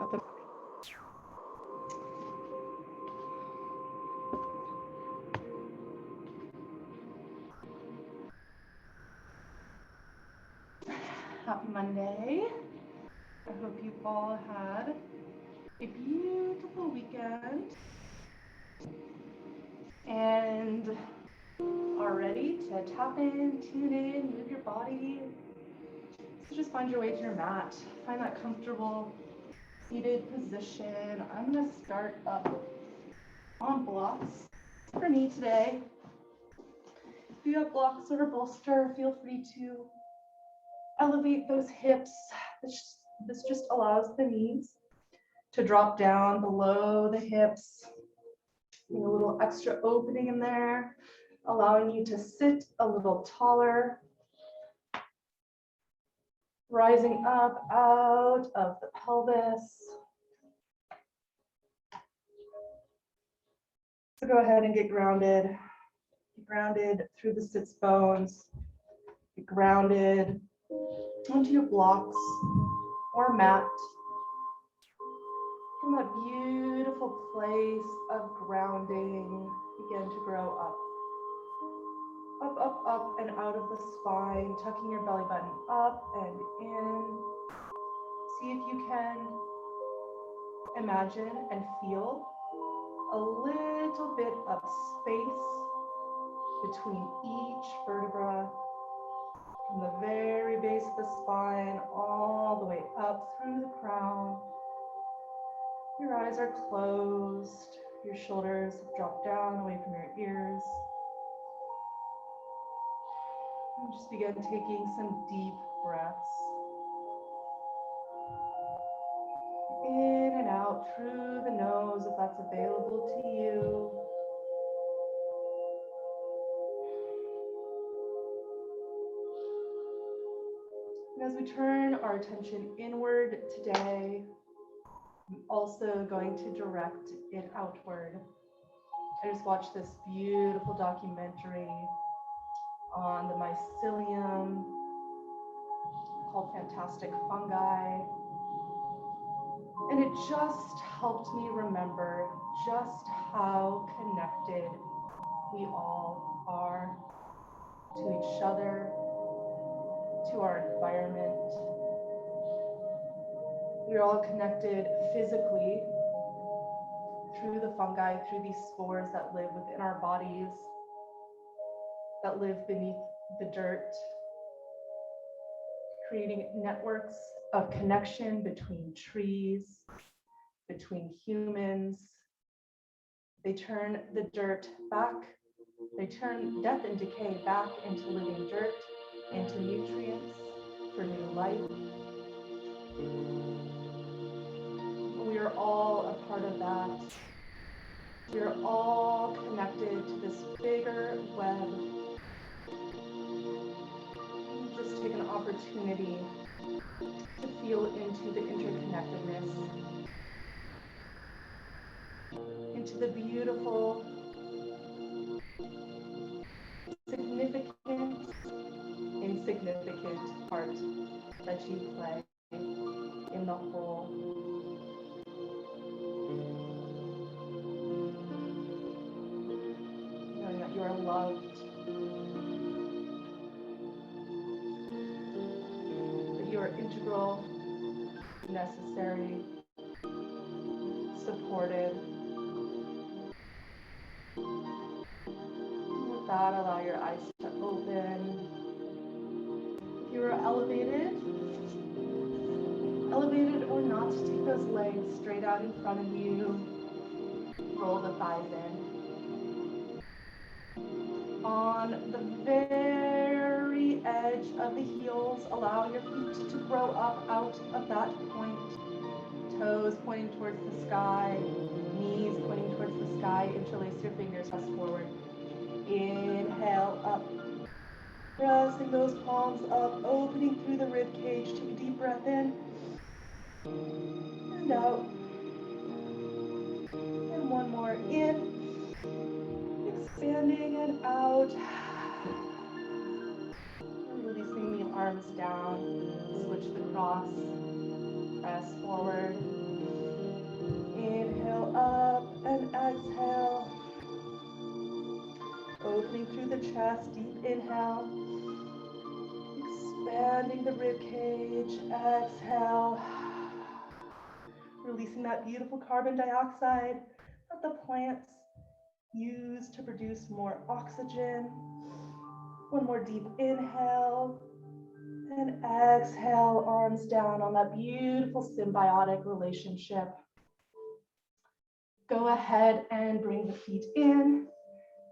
at the Happy Monday. I hope you all had a beautiful weekend and are ready to tap in, tune in, move your body. So just find your way to your mat. Find that comfortable seated position. I'm going to start up on blocks for me today. If you have blocks or a bolster, feel free to elevate those hips. This just allows the knees to drop down below the hips. A little extra opening in there, allowing you to sit a little taller. Rising up out of the pelvis. So go ahead and get grounded. Get grounded through the sits bones. Get grounded onto your blocks or mat. From that beautiful place of grounding, begin to grow up. Up, up, up, and out of the spine, tucking your belly button up and in. See if you can imagine and feel a little bit of space between each vertebra, from the very base of the spine all the way up through the crown. Your eyes are closed, your shoulders have dropped down away from your ears. And just begin taking some deep breaths. In and out through the nose if that's available to you. And as we turn our attention inward today, I'm also going to direct it outward. I just watched this beautiful documentary on the mycelium called Fantastic Fungi. And it just helped me remember just how connected we all are to each other, to our environment. We're all connected physically through the fungi, through these spores that live within our bodies, that live beneath the dirt, creating networks of connection between trees, between humans. They turn the dirt back, they turn death and decay back into living dirt, into nutrients for new life. We are all a part of that. We are all connected to this bigger web. Just take an opportunity to feel into the interconnectedness, into the beautiful, significant, insignificant part that you play in the whole. Knowing that you are loved, that you are integral, necessary, supported. With that, allow your eyes to open. If you are elevated or not, take those legs straight out in front of you. Roll the thighs in. On the very edge of the heels, allow your feet to grow up out of that point. Toes pointing towards the sky, knees pointing towards the sky. Interlace your fingers, press forward. Inhale up. Pressing those palms up, opening through the rib cage. Take a deep breath in and out. And one more in. Expanding and out. And releasing the arms down. Switch the cross. Press forward. opening through the chest, deep inhale. Expanding the rib cage, exhale. Releasing that beautiful carbon dioxide that the plants use to produce more oxygen. One more deep inhale. And exhale, arms down on that beautiful symbiotic relationship. Go ahead and bring the feet in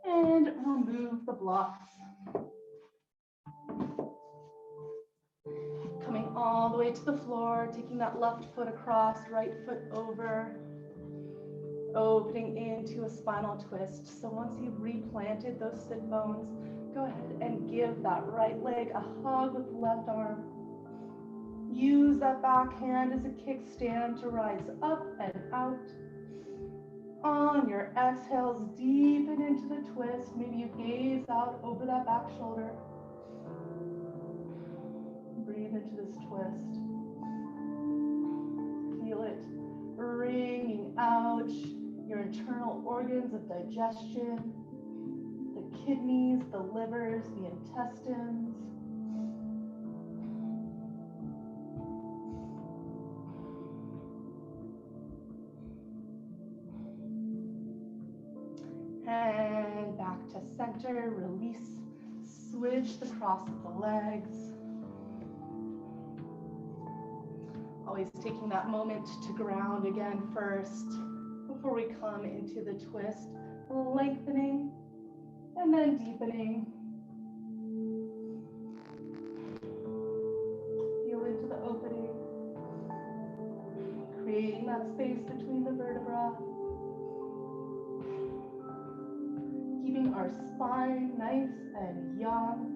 and remove the blocks. Coming all the way to the floor, taking that left foot across, right foot over, opening into a spinal twist. So once you've replanted those sit bones, go ahead and give that right leg a hug with the left arm. Use that back hand as a kickstand to rise up and out. On your exhales, deepen into the twist. Maybe you gaze out over that back shoulder. Breathe into this twist. Feel it wringing out your internal organs of digestion, the kidneys, the livers, the intestines. And back to center, release, switch the cross of the legs. Always taking that moment to ground again first before we come into the twist, lengthening and then deepening. Feel into the opening, creating that space between the vertebrae. Keeping our spine nice and young.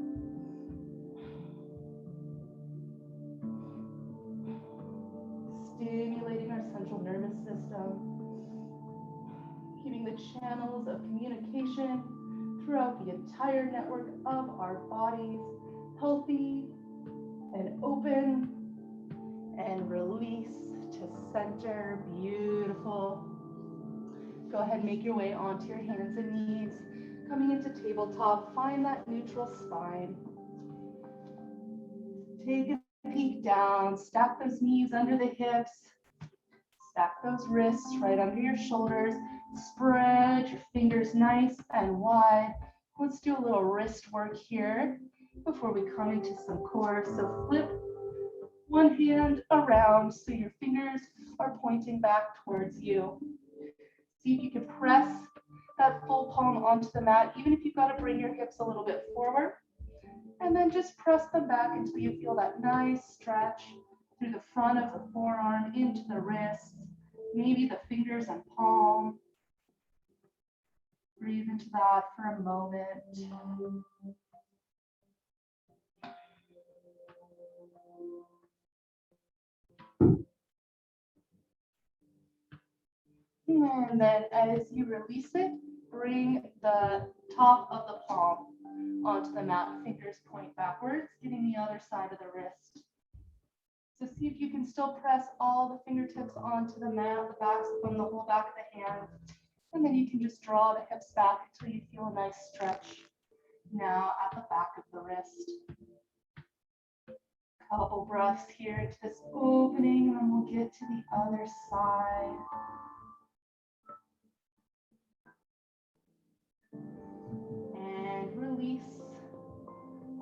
Stimulating our central nervous system. Keeping the channels of communication throughout the entire network of our bodies healthy and open. And release to center. Beautiful. Go ahead and make your way onto your hands and knees. Coming into tabletop, find that neutral spine. Take a peek down, stack those knees under the hips, stack those wrists right under your shoulders, spread your fingers nice and wide. Let's do a little wrist work here before we come into some core. So flip one hand around so your fingers are pointing back towards you. See if you can press that full palm onto the mat, even if you've got to bring your hips a little bit forward. And then just press them back until you feel that nice stretch through the front of the forearm into the wrists, maybe the fingers and palm. Breathe into that for a moment. And then as you release it, bring the top of the palm onto the mat, fingers point backwards, getting the other side of the wrist. So see if you can still press all the fingertips onto the mat, the backs from the whole back of the hand. And then you can just draw the hips back until you feel a nice stretch now at the back of the wrist. Couple breaths here into this opening, and then we'll get to the other side. And release.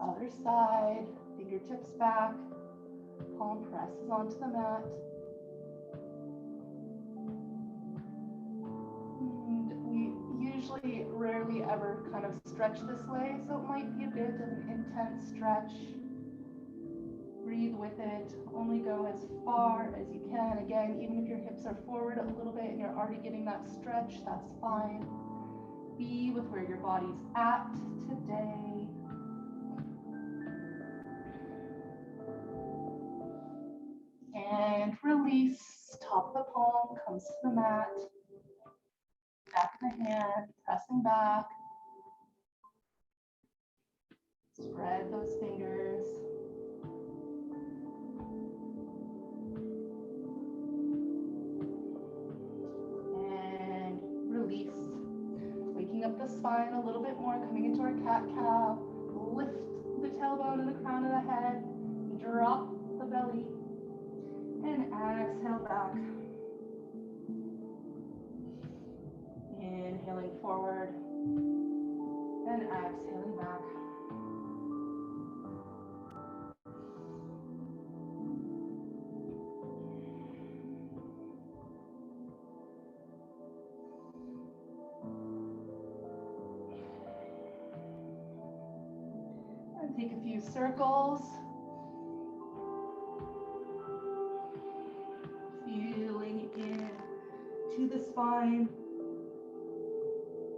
Other side, fingertips back, palm presses onto the mat. And we usually rarely ever kind of stretch this way, so it might be a bit of an intense stretch. Breathe with it, only go as far as you can. Again, even if your hips are forward a little bit and you're already getting that stretch, that's fine. Be with where your body's at today. And release, top of the palm comes to the mat. Back of the hand, pressing back. Spread those fingers. Opening up the spine a little bit more, coming into our cat-cow. Lift the tailbone and the crown of the head. Drop the belly. And exhale back. Inhaling forward. And exhaling back. And take a few circles. Feeling in to the spine.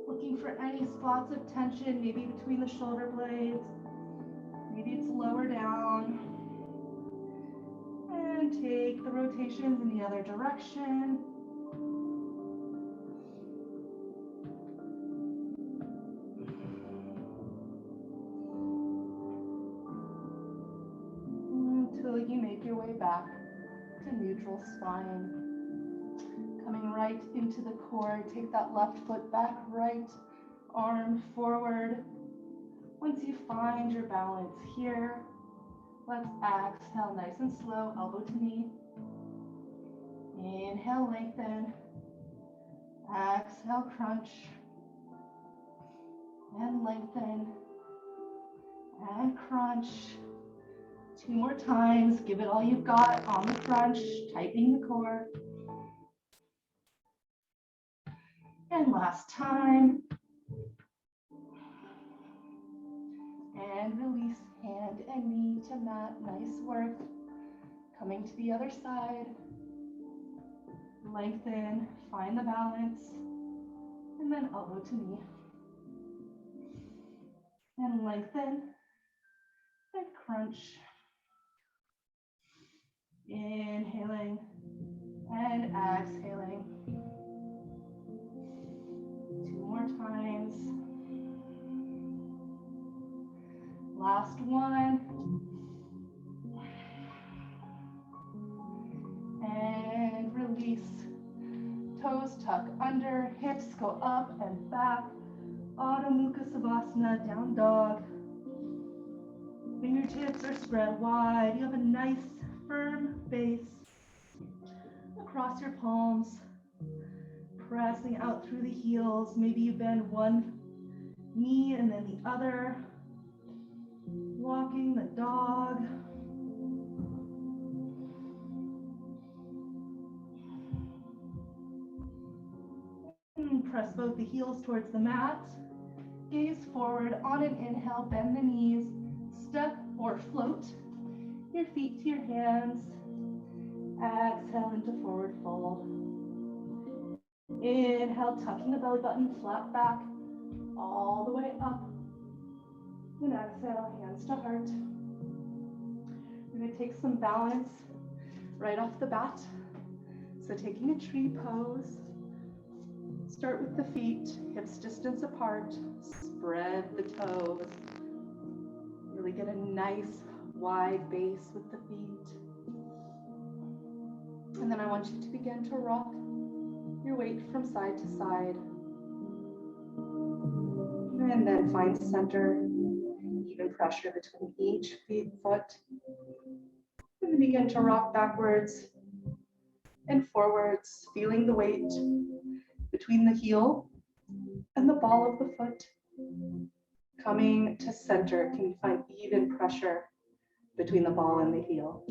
Looking for any spots of tension, maybe between the shoulder blades. Maybe it's lower down. And take the rotations in the other direction. Until you make your way back to neutral spine. Coming right into the core, take that left foot back, right arm forward. Once you find your balance here, let's exhale nice and slow, elbow to knee. Inhale, lengthen. Exhale, crunch. And lengthen. And crunch. 2 more times. Give it all you've got on the crunch, tightening the core. And last time. And release hand and knee to mat. Nice work. Coming to the other side. Lengthen, find the balance. And then elbow to knee. And lengthen. And crunch. Inhaling and exhaling. 2 more times. Last one. And release. Toes tuck under, hips go up and back. Adho Mukha Savasana, down dog. Fingertips are spread wide. You have a nice firm base. Across your palms. Pressing out through the heels. Maybe you bend one knee and then the other. Walking the dog. And press both the heels towards the mat. Gaze forward on an inhale, bend the knees. Step or float your feet to your hands. Exhale into forward fold. Inhale, tucking the belly button, flat back, all the way up. And exhale, hands to heart. We're going to take some balance right off the bat. So taking a tree pose. Start with the feet, hips distance apart. Spread the toes. Really get a nice wide base with the feet. And then I want you to begin to rock your weight from side to side. And then find center, even pressure between each foot. And then begin to rock backwards and forwards, feeling the weight between the heel and the ball of the foot. Coming to center, can you find even pressure between the ball and the heel?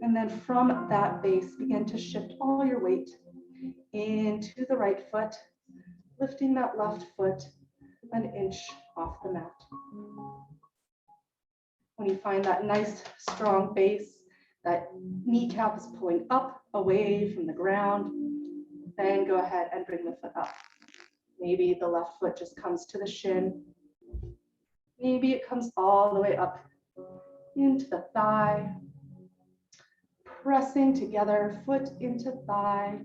And then from that base, begin to shift all your weight into the right foot, lifting that left foot an inch off the mat. When you find that nice strong base, that kneecap is pulling up away from the ground, then go ahead and bring the foot up. Maybe the left foot just comes to the shin. Maybe it comes all the way up into the thigh. Pressing together, foot into thigh,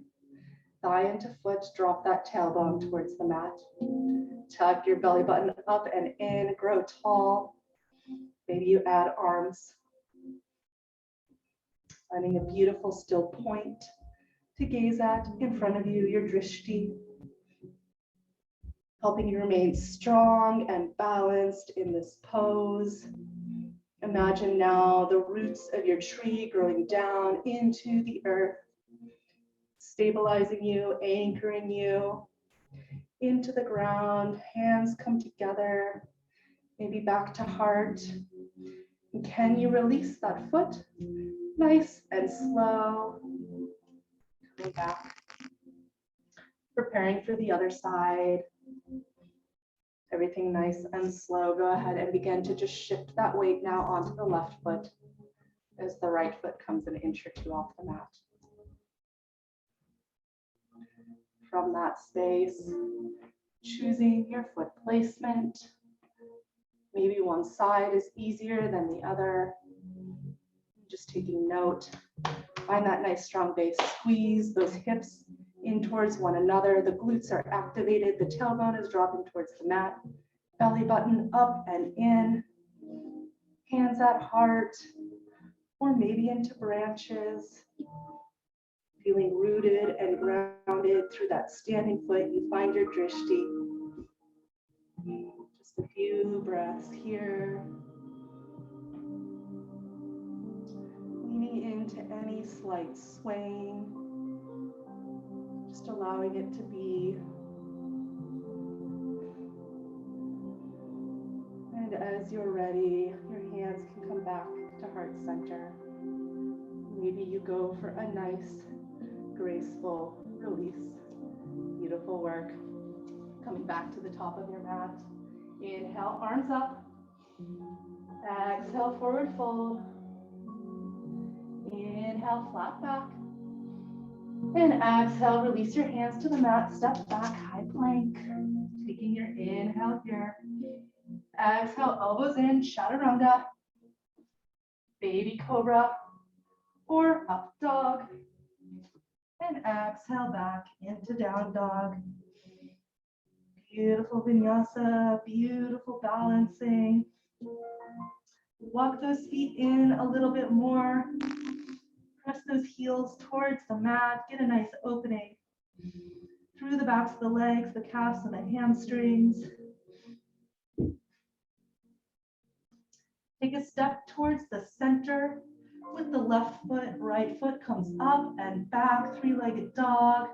thigh into foot, drop that tailbone towards the mat. Tuck your belly button up and in, grow tall. Maybe you add arms. Finding a beautiful still point to gaze at in front of you, your drishti. helping you remain strong and balanced in this pose. Imagine now the roots of your tree growing down into the earth, stabilizing you, anchoring you into the ground. Hands come together, maybe back to heart. And can you release that foot? Nice and slow. Coming back. Preparing for the other side. Everything nice and slow. Go ahead and begin to just shift that weight now onto the left foot as the right foot comes an inch or two off the mat. From that space, choosing your foot placement. Maybe one side is easier than the other. Just taking note. Find that nice strong base. Squeeze those hips in towards one another. The glutes are activated. The tailbone is dropping towards the mat. Belly button up and in. Hands at heart, or maybe into branches. Feeling rooted and grounded through that standing foot. You find your drishti. Just a few breaths here. Leaning into any slight swaying. Just allowing it to be. And as you're ready, your hands can come back to heart center. Maybe you go for a nice, graceful release. Beautiful work. Coming back to the top of your mat. Inhale, arms up. Exhale, forward fold. Inhale, flat back. And exhale, release your hands to the mat. Step back, high plank. Taking your inhale here. Exhale, elbows in, chaturanga. Baby cobra or up dog. And exhale back into down dog. Beautiful vinyasa, beautiful balancing. Walk those feet in a little bit more. Press those heels towards the mat. Get a nice opening through the backs of the legs, the calves and the hamstrings. Take a step towards the center with the left foot. Right foot comes up and back, three-legged dog.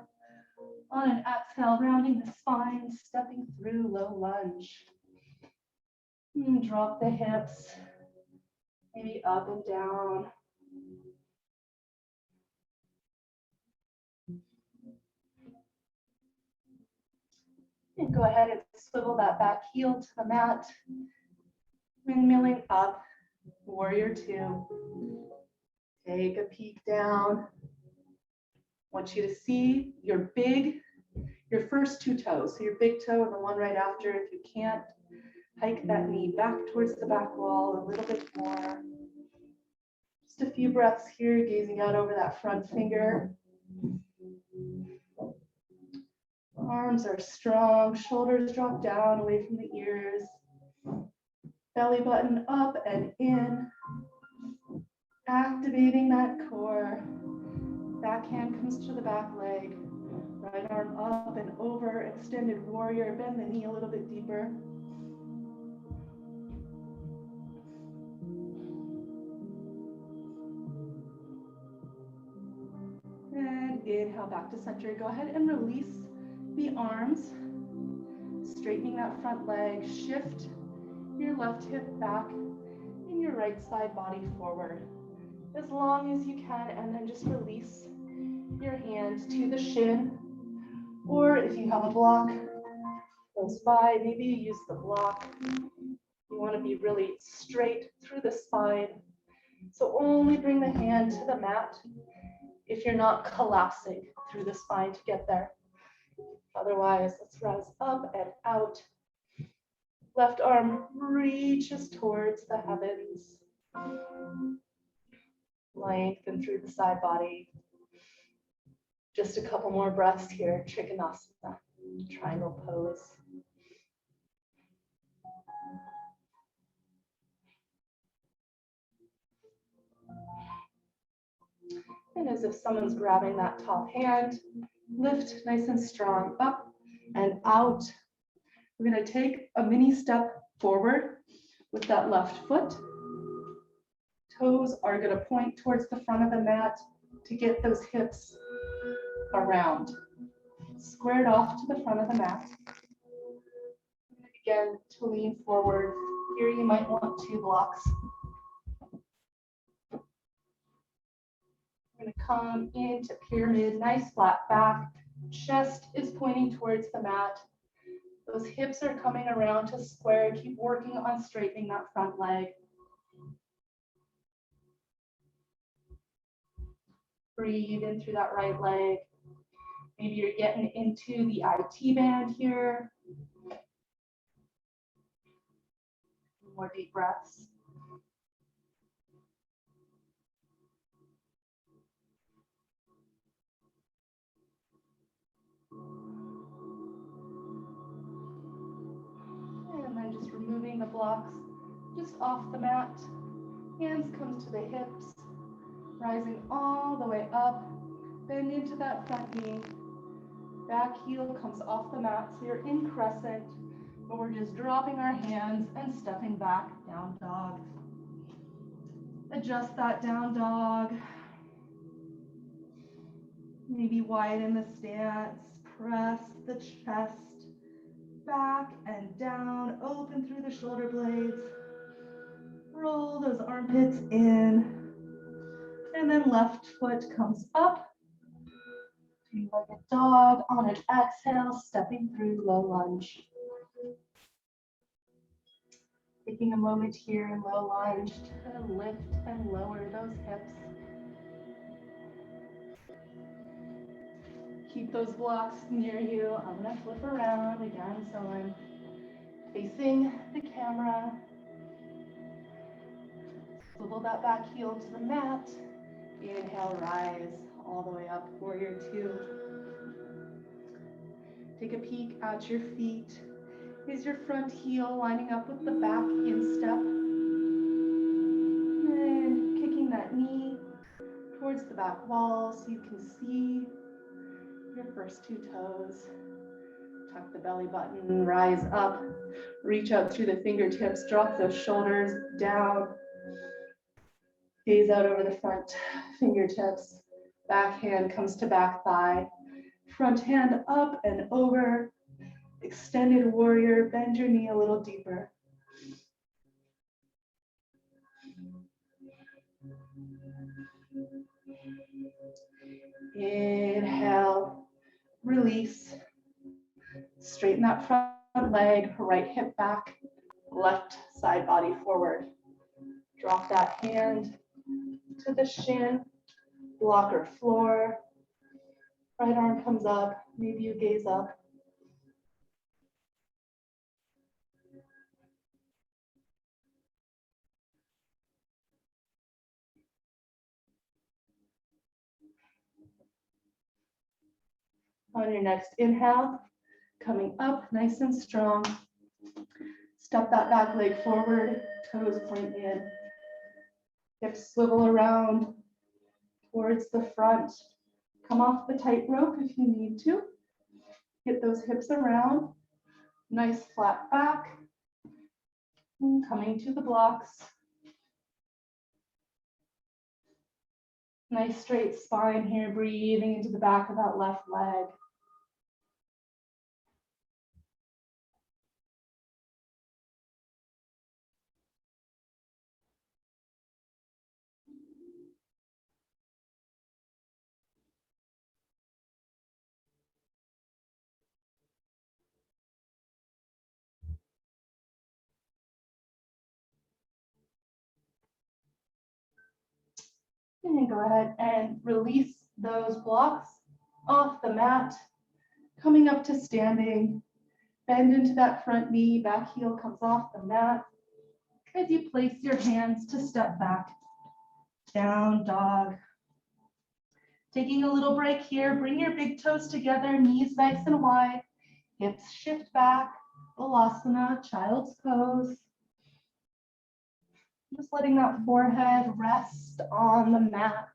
On an exhale, rounding the spine, stepping through low lunge. Drop the hips, maybe up and down. And go ahead and swivel that back heel to the mat. Windmilling up, warrior two. Take a peek down. I want you to see your first two toes. So your big toe and the one right after. If you can't, hike that knee back towards the back wall a little bit more. Just a few breaths here, gazing out over that front finger. Arms are strong, shoulders drop down away from the ears. Belly button up and in. Activating that core. Back hand comes to the back leg. Right arm up and over, extended warrior. Bend the knee a little bit deeper. And inhale back to center. Go ahead and release the arms. Straightening that front leg. Shift your left hip back and your right side body forward as long as you can, and then just release your hands to the shin, or if you have a block close by, maybe you use the block. You want to be really straight through the spine, so only bring the hand to the mat if you're not collapsing through the spine to get there. Otherwise, let's rise up and out. Left arm reaches towards the heavens. Lengthen through the side body. Just a couple more breaths here. Trikonasana, triangle pose. And as if someone's grabbing that top hand, lift nice and strong up and out. We're gonna take a mini step forward with that left foot. Toes are gonna point towards the front of the mat to get those hips around. Squared off to the front of the mat. Again, to lean forward. Here you might want 2 blocks. We're gonna come into pyramid, nice flat back. Chest is pointing towards the mat. Those hips are coming around to square. Keep working on straightening that front leg. Breathe in through that right leg. Maybe you're getting into the IT band here. More deep breaths. And then just removing the blocks just off the mat. Hands comes to the hips, rising all the way up. Bend into that front knee. Back heel comes off the mat, so you're in crescent, but we're just dropping our hands and stepping back, down dog. Adjust that down dog. Maybe widen the stance, press the chest back and down, open through the shoulder blades. Roll those armpits in, and then left foot comes up. Three-legged dog. On an exhale, stepping through low lunge. Taking a moment here in low lunge to lift and lower those hips. Keep those blocks near you. I'm gonna flip around again, so I'm facing the camera. Swivel that back heel to the mat. Inhale, rise all the way up, warrior 2. Take a peek at your feet. Is your front heel lining up with the back instep? And kicking that knee towards the back wall so you can see your first 2 toes. Tuck the belly button, rise up, reach out through the fingertips, drop those shoulders down. Gaze out over the front fingertips. Back hand comes to back thigh. Front hand up and over. Extended warrior, bend your knee a little deeper. Inhale, release. Straighten that front leg, right hip back, left side body forward. Drop that hand to the shin, blocker floor. Right arm comes up, maybe you gaze up. On your next inhale, coming up nice and strong. Step that back leg forward, toes point in. Hips swivel around towards the front. Come off the tightrope if you need to. Get those hips around. Nice flat back. And coming to the blocks. Nice straight spine here, breathing into the back of that left leg. And go ahead and release those blocks off the mat. Coming up to standing. Bend into that front knee, back heel comes off the mat. As you place your hands to step back, down dog. Taking a little break here, bring your big toes together, knees nice and wide, hips shift back, Balasana, child's pose. Just letting that forehead rest on the mat.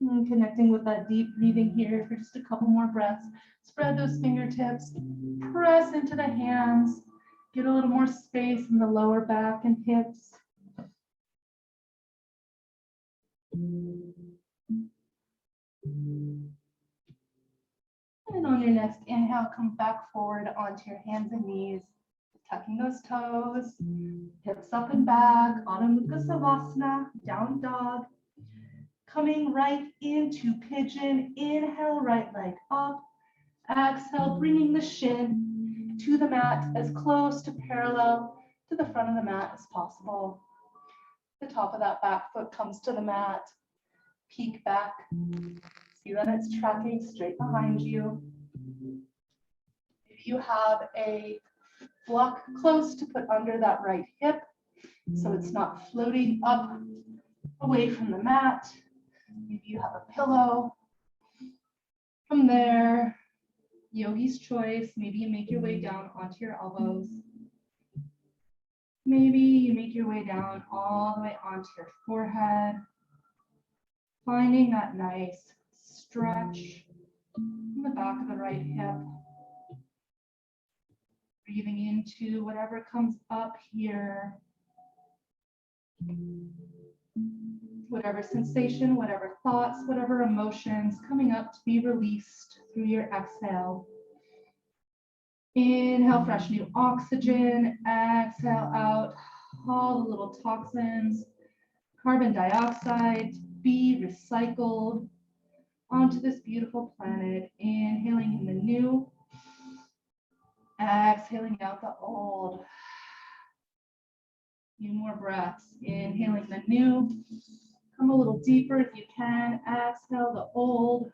And connecting with that deep breathing here for just a couple more breaths. Spread those fingertips, press into the hands, get a little more space in the lower back and hips. And on your next inhale, come back forward onto your hands and knees, tucking those toes, hips up and back, Adho Mukha Savasana, down dog. Coming right into pigeon, inhale, right leg up. Exhale, bringing the shin to the mat as close to parallel to the front of the mat as possible. The top of that back foot comes to the mat. Peek back. See that it's tracking straight behind you. If you have a block close to put under that right hip, so it's not floating up away from the mat. Maybe you have a pillow. From there, yogi's choice. Maybe you make your way down onto your elbows. Maybe you make your way down all the way onto your forehead, finding that nice stretch in the back of the right hip. Breathing into whatever comes up here. Whatever sensation, whatever thoughts, whatever emotions coming up to be released through your exhale. Inhale, fresh new oxygen. Exhale out all the little toxins, carbon dioxide, be recycled onto this beautiful planet. Inhaling in the new, exhaling out the old. Few more breaths. Inhaling the new. Come a little deeper if you can. Exhale the old.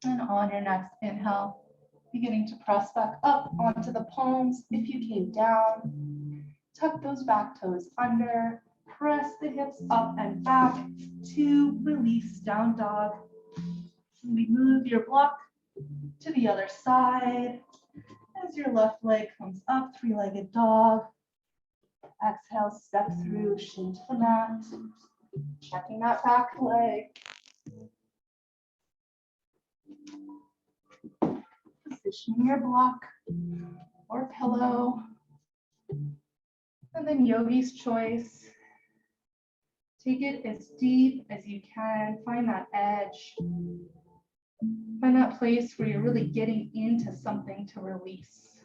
And on your next inhale, beginning to press back up onto the palms. If you came down, tuck those back toes under. Press the hips up and back to release down dog. We move your block to the other side as your left leg comes up, three-legged dog. Exhale, step through, shin to the mat. Checking that back leg. Positioning your block or pillow. And then yogi's choice. Take it as deep as you can. Find that edge. Find that place where you're really getting into something to release.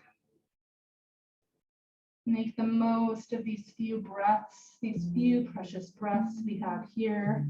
Make the most of these few breaths, these few precious breaths we have here.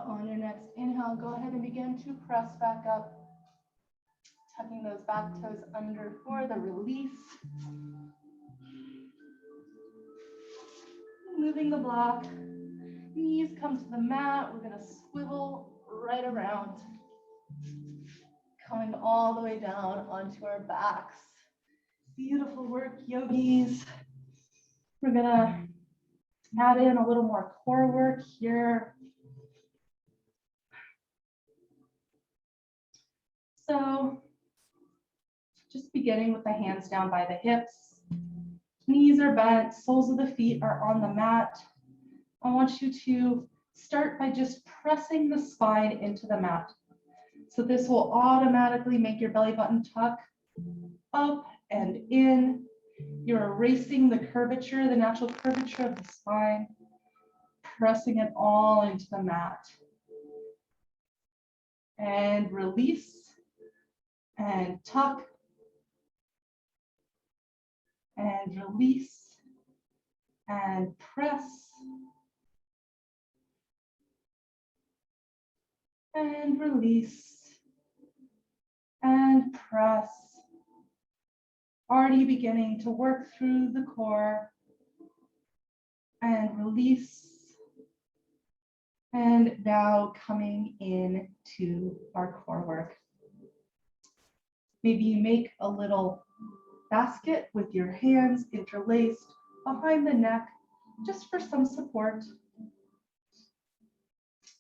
On your next inhale, go ahead and begin to press back up, tucking those back toes under for the release. Moving the block, knees come to the mat. We're going to swivel right around, coming all the way down onto our backs. Beautiful work, yogis. We're going to add in a little more core work here. So just beginning with the hands down by the hips. Knees are bent, soles of the feet are on the mat. I want you to start by just pressing the spine into the mat. So this will automatically make your belly button tuck up and in. You're erasing the curvature, the natural curvature of the spine, pressing it all into the mat. And release and tuck and release and press. And release. And press. Already beginning to work through the core. And release. And now coming into our core work. Maybe you make a little basket with your hands interlaced behind the neck, just for some support.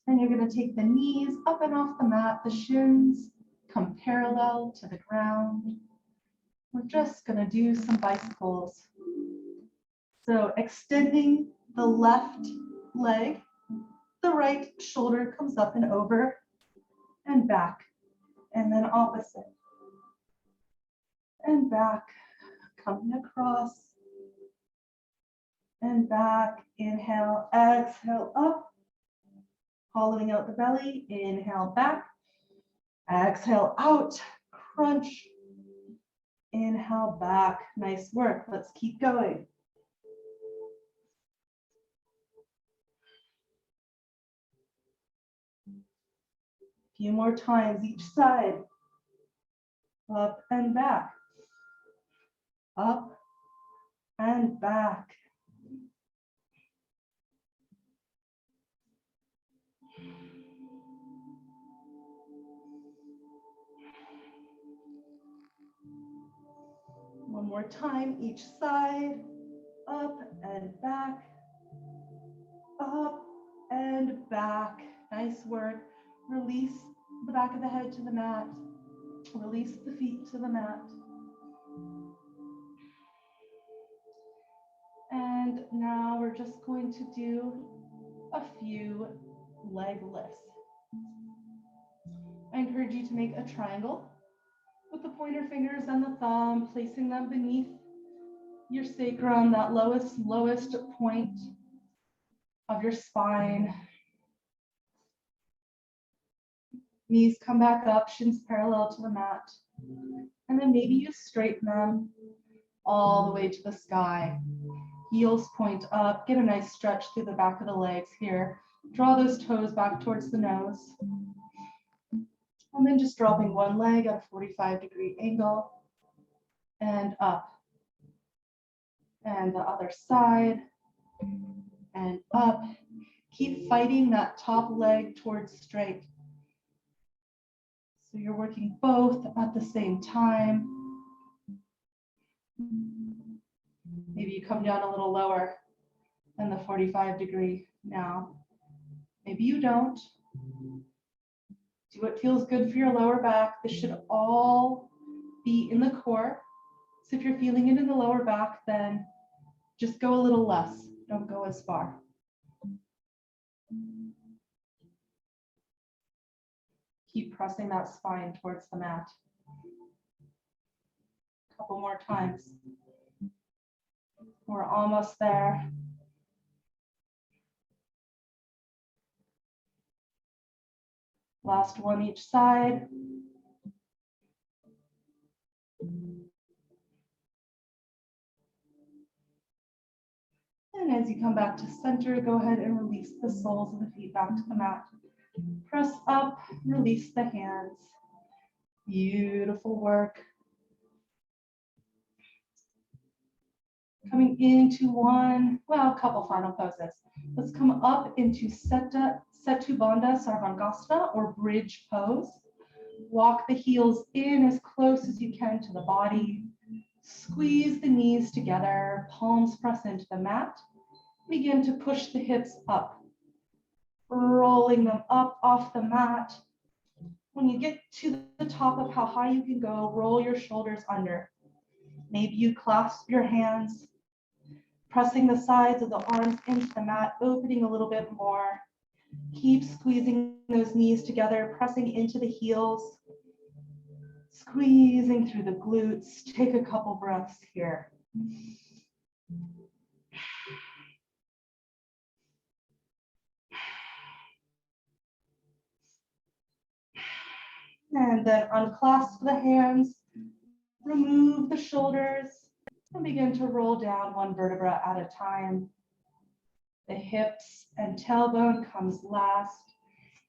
And you're going to take the knees up and off the mat, the shins come parallel to the ground. We're just going to do some bicycles. So extending the left leg, the right shoulder comes up and over and back, and then opposite. And back, coming across and back. Inhale, exhale up, hollowing out the belly. Inhale back, exhale out, crunch. Inhale back. Nice work. Let's keep going. A few more times each side. Up and back. Up and back. One more time each side. Up and back. Up and back. Nice work. Release the back of the head to the mat. Release the feet to the mat. And now we're just going to do a few leg lifts. I encourage you to make a triangle with the pointer fingers and the thumb, placing them beneath your sacrum, that lowest point of your spine. Knees come back up, shins parallel to the mat. And then maybe you straighten them all the way to the sky. Heels point up, get a nice stretch through the back of the legs here. Draw those toes back towards the nose. And then just dropping one leg at a 45-degree angle and up. And the other side and up. Keep fighting that top leg towards straight. So you're working both at the same time. Maybe you come down a little lower than the 45-degree now. Maybe you don't. Do what feels good for your lower back. This should all be in the core. So if you're feeling it in the lower back, then just go a little less. Don't go as far. Keep pressing that spine towards the mat. A couple more times. We're almost there. Last one each side. And as you come back to center, go ahead and release the soles of the feet back to the mat. Press up, release the hands. Beautiful work. Coming into a couple final poses. Let's come up into Setu Bandha Sarvangasana, or bridge pose. Walk the heels in as close as you can to the body. Squeeze the knees together, palms press into the mat. Begin to push the hips up, rolling them up off the mat. When you get to the top of how high you can go, roll your shoulders under. Maybe you clasp your hands, pressing the sides of the arms into the mat, opening a little bit more. Keep squeezing those knees together, pressing into the heels, squeezing through the glutes. Take a couple breaths here. And then unclasp the hands, remove the shoulders, and begin to roll down one vertebra at a time. The hips and tailbone comes last.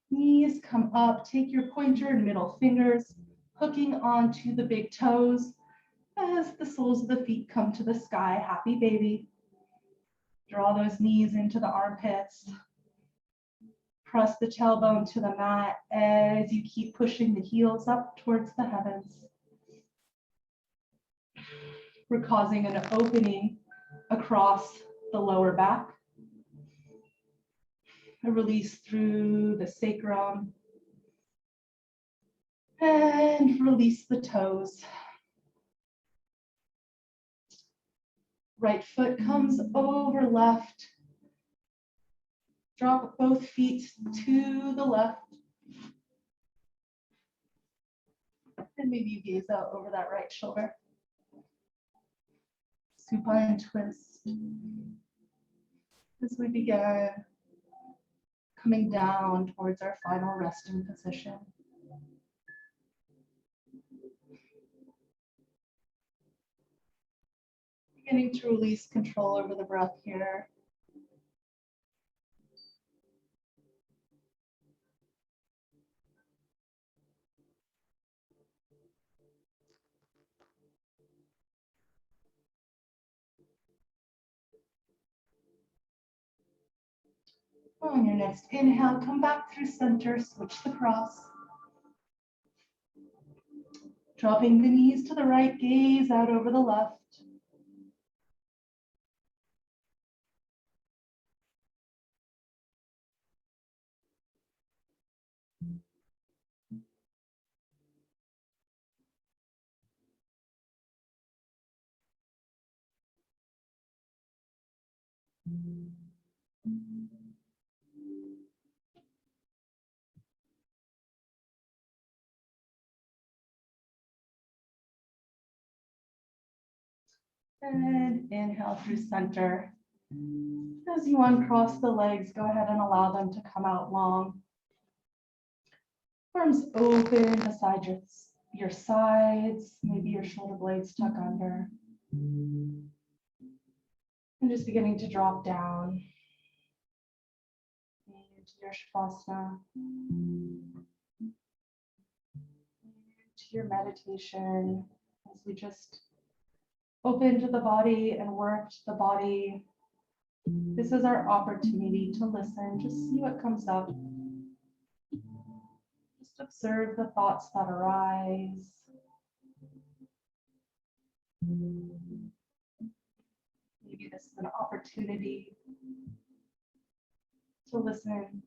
Knees come up. Take your pointer and middle fingers, hooking onto the big toes as the soles of the feet come to the sky. Happy baby. Draw those knees into the armpits. Press the tailbone to the mat as you keep pushing the heels up towards the heavens. We're causing an opening across the lower back. A release through the sacrum. And release the toes. Right foot comes over left. Drop both feet to the left. And maybe you gaze out over that right shoulder. Supine twist. As we begin coming down towards our final resting position. Beginning to release control over the breath here. On your next inhale, come back through center, switch the cross. Dropping the knees to the right, gaze out over the left. And inhale through center. As you uncross the legs, go ahead and allow them to come out long. Arms open beside your sides, maybe your shoulder blades tuck under. And just beginning to drop down into your Shavasana, into your meditation, as we just open to the body and work to the body. This is our opportunity to listen, just see what comes up. Just observe the thoughts that arise. Maybe this is an opportunity to listen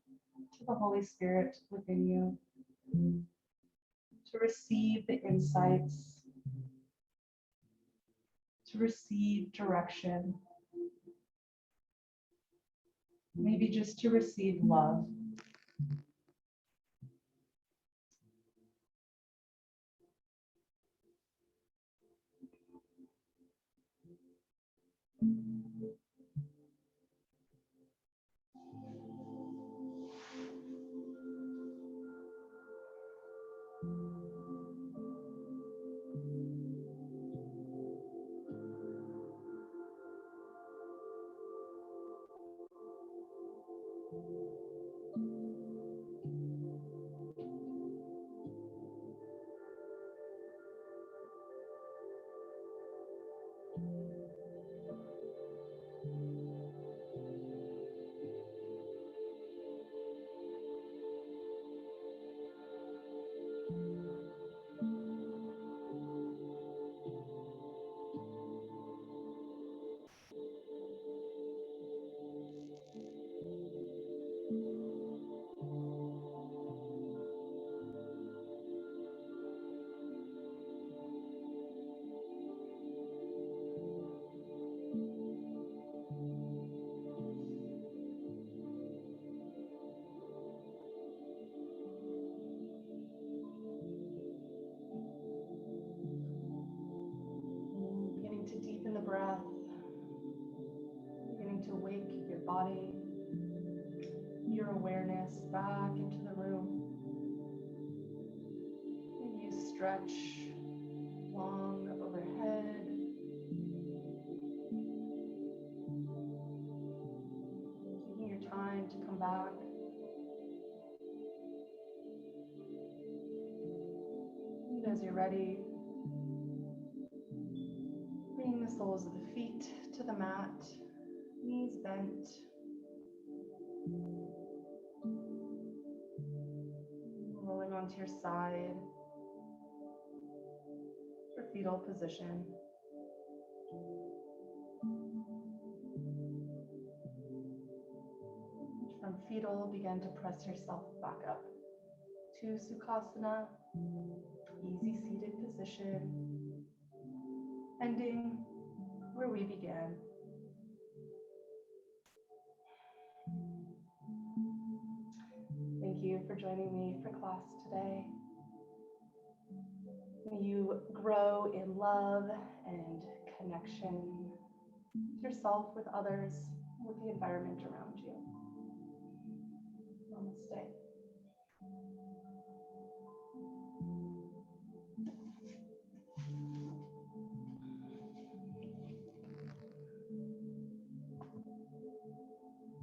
to the Holy Spirit within you, to receive the insights, to receive direction, maybe just to receive love. Beginning to deepen the breath, beginning to wake your body, your awareness back into the room. And you stretch long overhead. as you're ready, bringing the soles of the feet to the mat, knees bent. Rolling onto your side for fetal position. From fetal, begin to press yourself back up to Sukhasana, easy seated position, ending where we began. Thank you for joining me for class today. May you grow in love and connection with yourself, with others, with the environment around you. Namaste.